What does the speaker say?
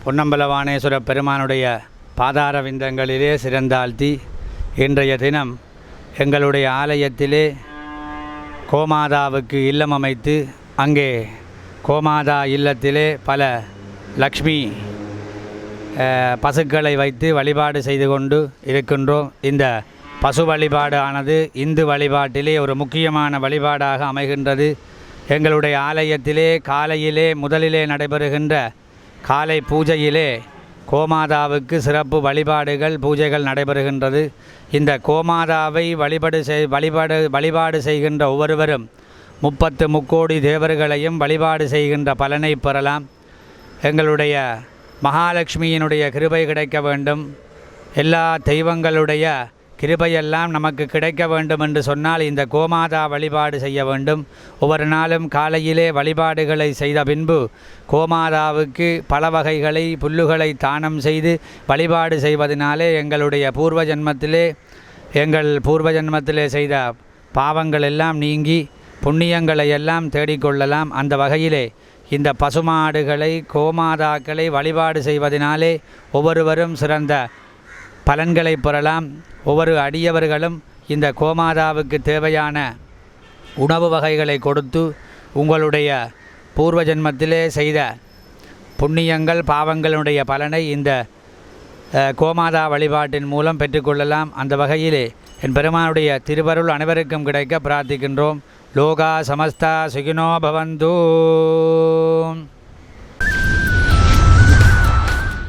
பொன்னம்பலவானேஸ்வர பெருமானுடைய பாதார விந்தங்களிலே சிறந்தாழ்த்தி இன்றைய தினம் எங்களுடைய ஆலயத்திலே கோமாதாவுக்கு இல்லம் அமைத்து அங்கே கோமாதா இல்லத்திலே பல லக்ஷ்மி பசுக்களை வைத்து வழிபாடு செய்து கொண்டு இருக்கின்றோம். இந்த பசு வழிபாடு ஆனது இந்து வழிபாட்டிலே ஒரு முக்கியமான வழிபாடாக அமைகின்றது. எங்களுடைய ஆலயத்திலே காலையிலே முதலிலே நடைபெறுகின்ற காலை பூஜையிலே கோமாதாவுக்கு சிறப்பு வழிபாடுகள் பூஜைகள் நடைபெறுகின்றது. இந்த கோமாதாவை வழிபாடு செய்கின்ற ஒவ்வொருவரும் 30 முக்கோடி தேவர்களையும் வழிபாடு செய்கின்ற பலனை பெறலாம். எங்களுடைய மகாலட்சுமியினுடைய கிருபை கிடைக்க வேண்டும், எல்லா தெய்வங்களுடைய கிருபையெல்லாம் நமக்கு கிடைக்க வேண்டும் என்று சொன்னால் இந்த கோமாதா வழிபாடு செய்ய வேண்டும். ஒவ்வொரு நாளும் காலையிலே வழிபாடுகளை செய்த பின்பு கோமாதாவுக்கு பல வகைகளை புல்லுகளை தானம் செய்து வழிபாடு செய்வதனாலே எங்களுடைய பூர்வ ஜன்மத்திலே செய்த பாவங்கள் எல்லாம் நீங்கி புண்ணியங்களை எல்லாம் தேடிக்கொள்ளலாம். அந்த வகையிலே இந்த பசுமாடுகளை கோமாதாக்களை வழிபாடு செய்வதனாலே ஒவ்வொருவரும் சிறந்த பலன்களை பெறலாம். ஒவ்வொரு அடியவர்களும் இந்த கோமாதாவுக்கு தேவையான உணவு வகைகளை கொடுத்து உங்களுடைய பூர்வ ஜன்மத்திலே செய்த புண்ணியங்கள் பாவங்களுடைய பலனை இந்த கோமாதா வழிபாட்டின் மூலம் பெற்றுக்கொள்ளலாம். அந்த வகையிலே என் பெருமானுடைய திருவருள் அனைவருக்கும் கிடைக்க பிரார்த்திக்கின்றோம். லோகா சமஸ்தா சுகினோ பவந்து.